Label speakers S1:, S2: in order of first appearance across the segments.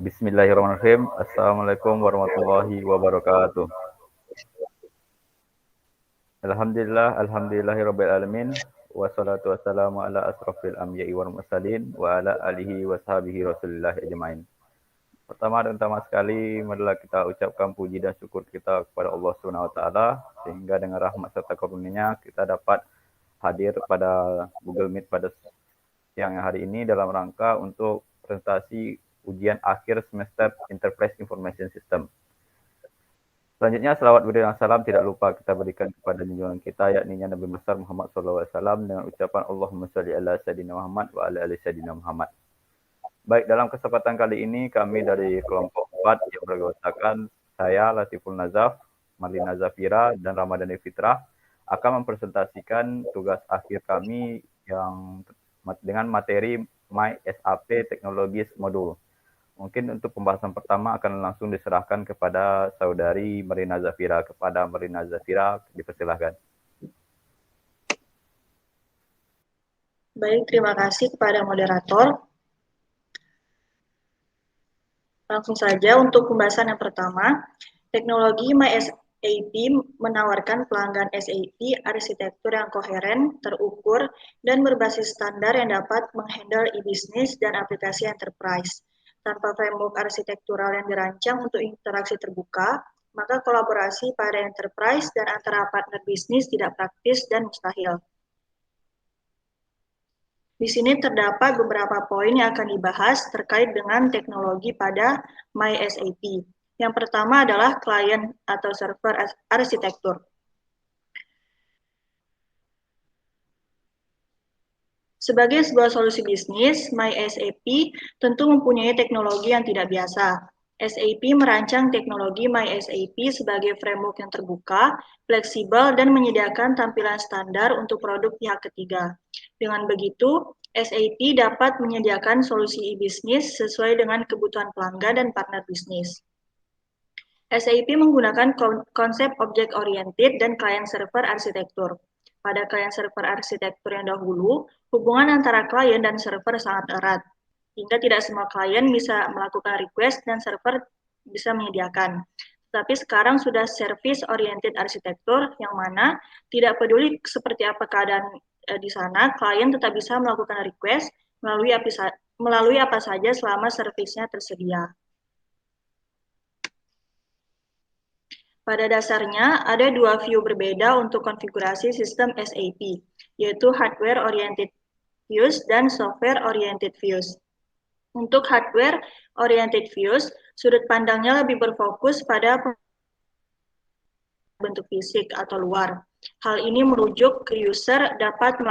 S1: Bismillahirrahmanirrahim. Assalamualaikum warahmatullahi wabarakatuh. Alhamdulillahirabbil alamin. Wassalatu wassalamu ala asrofil anbiya'i wal mursalin wa ala alihi washabihi rasulillah ajmain. Pertama dan utama sekali, marilah kita ucapkan puji dan syukur kita kepada Allah Subhanahu wa taala sehingga dengan rahmat serta karunia kita dapat hadir pada Google Meet pada siang hari ini dalam rangka untuk presentasi ujian akhir semester Enterprise Information System. Selanjutnya, selawat beri dan salam tidak lupa kita berikan kepada junjungan kita, yakni Nabi besar Muhammad SAW dengan ucapan Allahumma sholli ala Sayyidina Muhammad wa ala ali Sayyidina Muhammad. Baik, dalam kesempatan kali ini kami dari kelompok 4 yang beranggotakan saya, Latiful Nazaf, Marlina Zafira, dan Ramadhani Fitrah akan mempresentasikan tugas akhir kami yang dengan materi My SAP Technologies Modul. Mungkin untuk pembahasan pertama akan langsung diserahkan kepada saudari Marlina Zafira. Kepada Marlina Zafira, dipersilahkan.
S2: Baik, terima kasih kepada moderator. Langsung saja untuk pembahasan yang pertama, teknologi MySAP menawarkan pelanggan SAP arsitektur yang koheren, terukur, dan berbasis standar yang dapat menghandle e-business dan aplikasi enterprise. Tanpa framework arsitektural yang dirancang untuk interaksi terbuka, maka kolaborasi pada enterprise dan antara partner bisnis tidak praktis dan mustahil. Di sini terdapat beberapa poin yang akan dibahas terkait dengan teknologi pada MySAP. Yang pertama adalah client atau server arsitektur. Sebagai sebuah solusi bisnis, MySAP tentu mempunyai teknologi yang tidak biasa. SAP merancang teknologi MySAP sebagai framework yang terbuka, fleksibel, dan menyediakan tampilan standar untuk produk pihak ketiga. Dengan begitu, SAP dapat menyediakan solusi e-bisnis sesuai dengan kebutuhan pelanggan dan partner bisnis. SAP menggunakan konsep object-oriented dan client-server arsitektur. Pada client-server arsitektur yang dahulu, hubungan antara klien dan server sangat erat, hingga tidak semua klien bisa melakukan request dan server bisa menyediakan. Tapi sekarang sudah service-oriented arsitektur, yang mana tidak peduli seperti apa keadaan di sana, klien tetap bisa melakukan request melalui apa saja selama servisnya tersedia. Pada dasarnya, ada dua view berbeda untuk konfigurasi sistem SAP, yaitu hardware-oriented views dan software-oriented views. Untuk hardware-oriented views, sudut pandangnya lebih berfokus pada bentuk fisik atau luar. Hal ini merujuk ke user dapat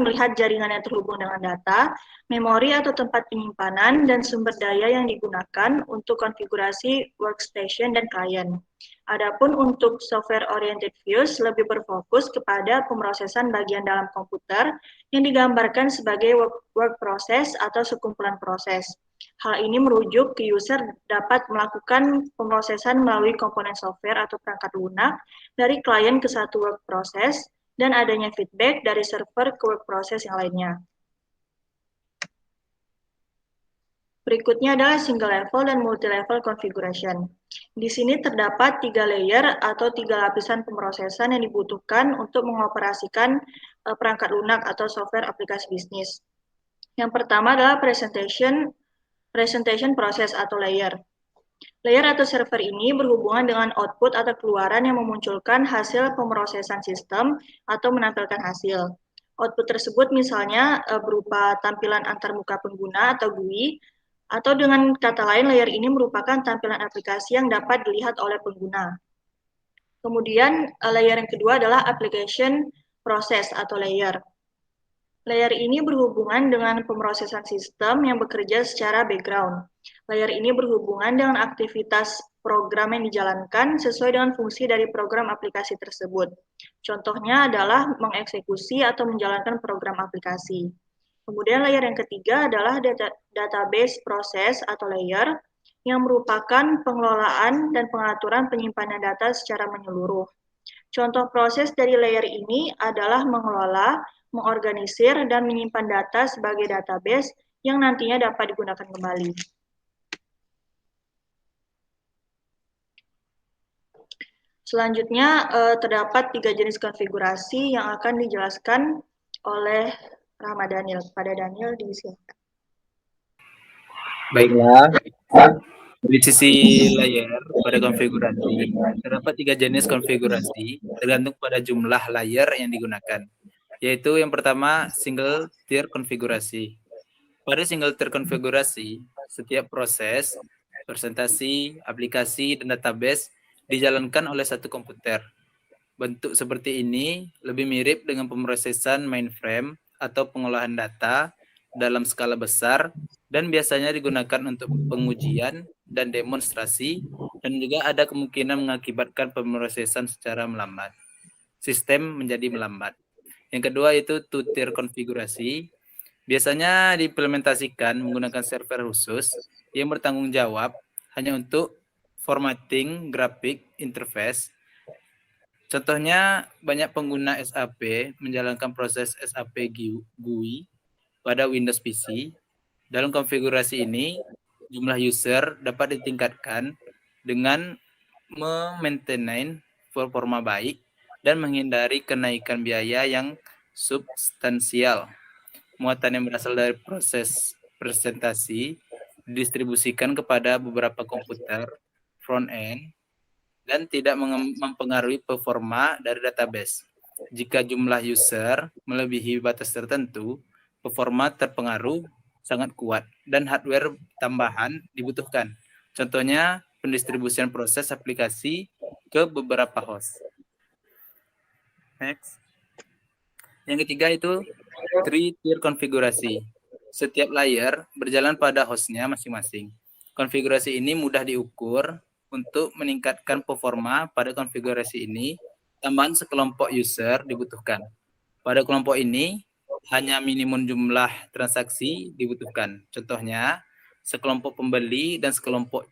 S2: melihat jaringan yang terhubung dengan data, memori atau tempat penyimpanan, dan sumber daya yang digunakan untuk konfigurasi workstation dan klien. Adapun untuk software-oriented views lebih berfokus kepada pemrosesan bagian dalam komputer yang digambarkan sebagai work process atau sekumpulan proses. Hal ini merujuk ke user dapat melakukan pemrosesan melalui komponen software atau perangkat lunak dari klien ke satu work process dan adanya feedback dari server ke work process yang lainnya. Berikutnya adalah single level dan multi-level configuration. Di sini terdapat 3 layer atau 3 lapisan pemrosesan yang dibutuhkan untuk mengoperasikan perangkat lunak atau software aplikasi bisnis. Yang pertama adalah presentation process atau layer. Layer atau server ini berhubungan dengan output atau keluaran yang memunculkan hasil pemrosesan sistem atau menampilkan hasil. Output tersebut misalnya berupa tampilan antarmuka pengguna atau GUI, atau dengan kata lain, layer ini merupakan tampilan aplikasi yang dapat dilihat oleh pengguna. Kemudian, layer yang kedua adalah application process atau layer. Layer ini berhubungan dengan pemrosesan sistem yang bekerja secara background. Layer ini berhubungan dengan aktivitas program yang dijalankan sesuai dengan fungsi dari program aplikasi tersebut. Contohnya adalah mengeksekusi atau menjalankan program aplikasi. Kemudian layer yang ketiga adalah database proses atau layer yang merupakan pengelolaan dan pengaturan penyimpanan data secara menyeluruh. Contoh proses dari layer ini adalah mengelola, mengorganisir, dan menyimpan data sebagai database yang nantinya dapat digunakan kembali. Selanjutnya terdapat 3 jenis konfigurasi yang akan dijelaskan oleh Rahmat Daniel. Pada Daniel disilakan.
S3: Baiklah, dari sisi layer pada konfigurasi, terdapat 3 jenis konfigurasi tergantung pada jumlah layer yang digunakan, yaitu yang pertama single tier konfigurasi. Pada single tier konfigurasi, setiap proses, presentasi, aplikasi, dan database dijalankan oleh satu komputer. Bentuk seperti ini lebih mirip dengan pemrosesan mainframe atau pengolahan data dalam skala besar dan biasanya digunakan untuk pengujian dan demonstrasi dan juga ada kemungkinan mengakibatkan pemrosesan secara melambat. Sistem menjadi melambat. Yang kedua itu two-tier konfigurasi. Biasanya diimplementasikan menggunakan server khusus yang bertanggung jawab hanya untuk formatting grafik interface. Contohnya, banyak pengguna SAP menjalankan proses SAP GUI pada Windows PC. Dalam konfigurasi ini, jumlah user dapat ditingkatkan dengan memaintain performa baik dan menghindari kenaikan biaya yang substansial. Muatan yang berasal dari proses presentasi didistribusikan kepada beberapa komputer front-end dan tidak mempengaruhi performa dari database. Jika jumlah user melebihi batas tertentu, performa terpengaruh sangat kuat dan hardware tambahan dibutuhkan. Contohnya, pendistribusian proses aplikasi ke beberapa host. Next. Yang ketiga itu three-tier konfigurasi. Setiap layer berjalan pada hostnya masing-masing. Konfigurasi ini mudah diukur. Untuk meningkatkan performa pada konfigurasi ini, tambahan sekelompok user dibutuhkan. Pada kelompok ini, hanya minimum jumlah transaksi dibutuhkan. Contohnya, sekelompok pembeli dan sekelompok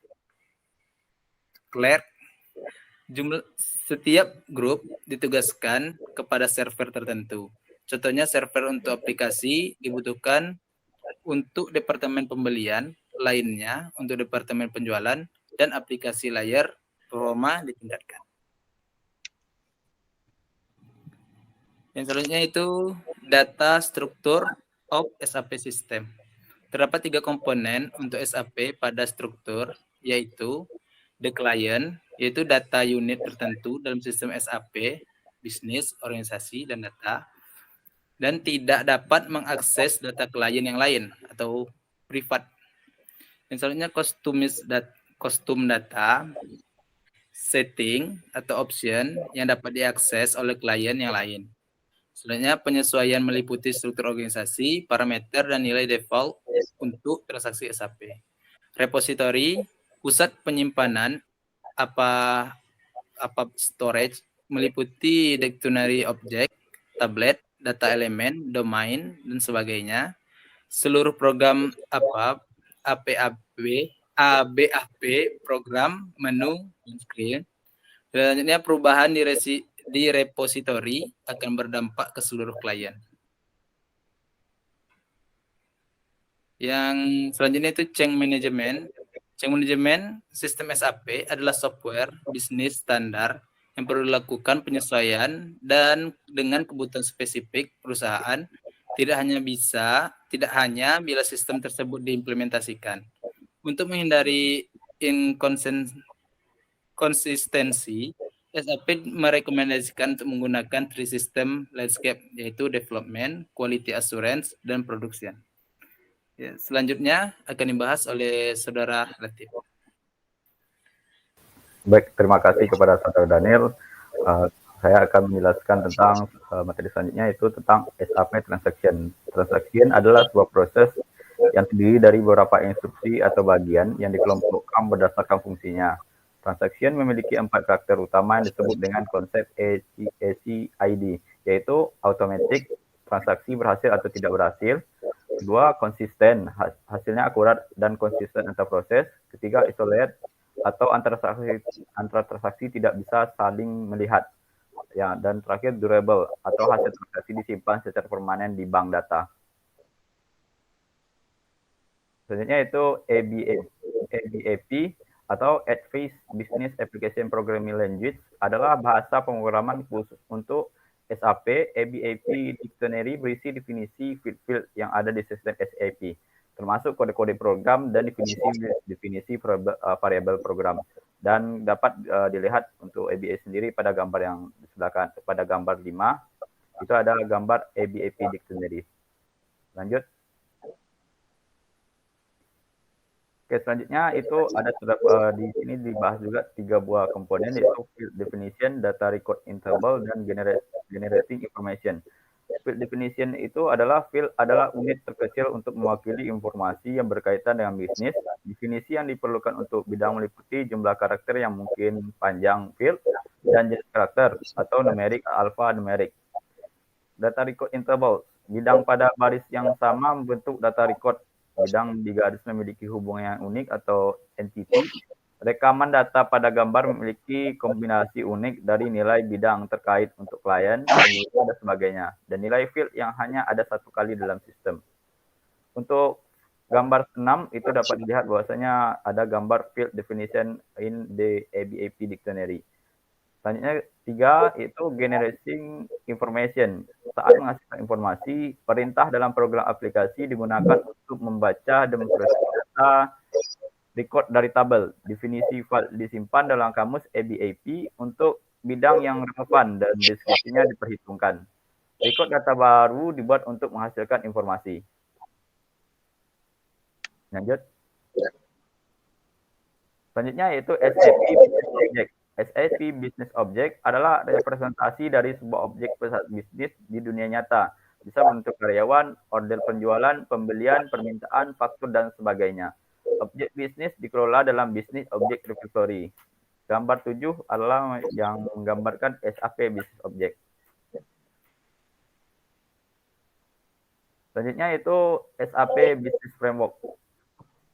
S3: clerk. Setiap grup ditugaskan kepada server tertentu. Contohnya, server untuk aplikasi dibutuhkan untuk departemen pembelian, lainnya untuk departemen penjualan, dan aplikasi layar performa ditingkatkan. Yang selanjutnya itu data struktur of SAP system. Terdapat 3 komponen untuk SAP pada struktur, yaitu the client, yaitu data unit tertentu dalam sistem SAP, bisnis, organisasi, dan data, dan tidak dapat mengakses data klien yang lain atau privat. Yang selanjutnya custom data, setting atau option yang dapat diakses oleh klien yang lain. Selanjutnya penyesuaian meliputi struktur organisasi, parameter, dan nilai default untuk transaksi SAP. Repository, pusat penyimpanan, apa storage, meliputi dictionary object, tablet, data elemen, domain, dan sebagainya. Seluruh program ABAP, program, menu, dan screen. Selanjutnya perubahan di repository akan berdampak ke seluruh klien. Yang selanjutnya itu change management. Change management sistem SAP adalah software bisnis standar yang perlu dilakukan penyesuaian dan dengan kebutuhan spesifik perusahaan, tidak hanya bila sistem tersebut diimplementasikan. Untuk menghindari inkonsistensi, SAP merekomendasikan untuk menggunakan 3 system landscape, yaitu development, quality assurance, dan production. Ya, selanjutnya akan dibahas oleh Saudara Latif.
S1: Baik, terima kasih kepada Saudara Daniel. Saya akan menjelaskan tentang materi selanjutnya, yaitu tentang SAP Transaction. Transaction adalah sebuah proses yang terdiri dari beberapa instruksi atau bagian yang dikelompokkan berdasarkan fungsinya. Transaction memiliki 4 karakter utama yang disebut dengan konsep ACID, yaitu automatic, transaksi berhasil atau tidak berhasil. Kedua, konsisten, hasilnya akurat dan konsisten antar proses. Ketiga, isolate, atau antara transaksi tidak bisa saling melihat. Ya, dan terakhir, durable, atau hasil transaksi disimpan secara permanen di bank data. Selanjutnya itu ABAP atau Advanced Business Application Programming Language adalah bahasa pemrograman khusus untuk SAP. ABAP Dictionary berisi definisi field-field yang ada di sistem SAP, termasuk kode-kode program dan definisi variabel program. Dan dapat dilihat untuk ABA sendiri pada gambar yang di sebelah kanan, pada gambar 5, itu ada gambar ABAP Dictionary. Lanjut. Oke, selanjutnya itu ada di sini dibahas juga 3 buah komponen, yaitu field definition, data record interval, dan generating information. Field definition itu adalah unit terkecil untuk mewakili informasi yang berkaitan dengan bisnis. Definisi yang diperlukan untuk bidang meliputi jumlah karakter yang mungkin panjang field dan jenis karakter atau numerik, alpha-numerik. Data record interval, bidang pada baris yang sama membentuk data record. Bidang di garis memiliki hubungan yang unik atau entity. Rekaman data pada gambar memiliki kombinasi unik dari nilai bidang terkait untuk klien, pengguna, dan sebagainya, dan nilai field yang hanya ada satu kali dalam sistem. Untuk gambar 6 itu dapat dilihat bahwasanya ada gambar field definition in the ABAP Dictionary. Selanjutnya 3 itu generating information. Saat menghasilkan informasi, perintah dalam program aplikasi digunakan untuk membaca dan memproses data record dari tabel. Definisi file disimpan dalam kamus ABAP untuk bidang yang relevan dan deskripsinya diperhitungkan. Record data baru dibuat untuk menghasilkan informasi. Lanjut. Selanjutnya yaitu SAP Business Object. SAP Business Object adalah representasi dari sebuah objek bisnis di dunia nyata. Bisa bentuk karyawan, order penjualan, pembelian, permintaan, faktur, dan sebagainya. Objek bisnis dikelola dalam Business Object Repository. Gambar 7 adalah yang menggambarkan SAP Business Object. Selanjutnya itu SAP Business Framework.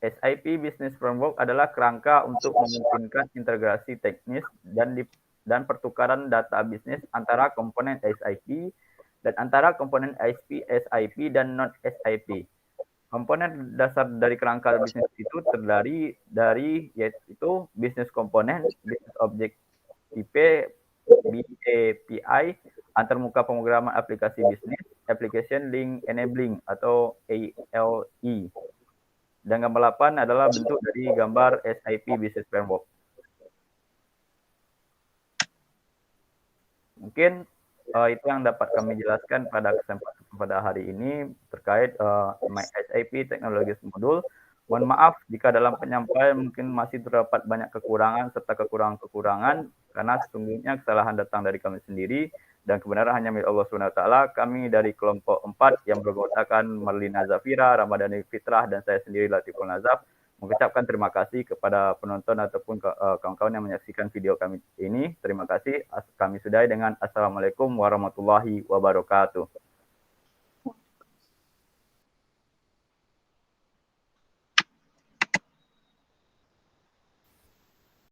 S1: SAP Business Framework adalah kerangka untuk memungkinkan integrasi teknis dan pertukaran data bisnis antara komponen SAP dan antara komponen SAP dan non-SAP. Komponen dasar dari kerangka bisnis itu terdiri dari yaitu bisnis komponen, bisnis objek tipe, BAPI, antarmuka pemrograman aplikasi bisnis, application link enabling atau ALE. Dan gambar 8 adalah bentuk dari gambar SAP Business Framework. Mungkin itu yang dapat kami jelaskan pada kesempatan pada hari ini terkait SAP Technologies Modul. Mohon maaf jika dalam penyampaian mungkin masih terdapat banyak kekurangan serta kekurangan-kekurangan, karena sesungguhnya kesalahan datang dari kami sendiri dan kebenaran hanya milik Allah SWT. Kami dari kelompok 4 yang beranggotakan Marlina Zafira, Ramadhani Fitrah, dan saya sendiri Latiful Nazaf mengucapkan terima kasih kepada penonton ataupun kawan-kawan yang menyaksikan video kami ini. Terima kasih. Kami sudahi dengan Assalamualaikum warahmatullahi wabarakatuh.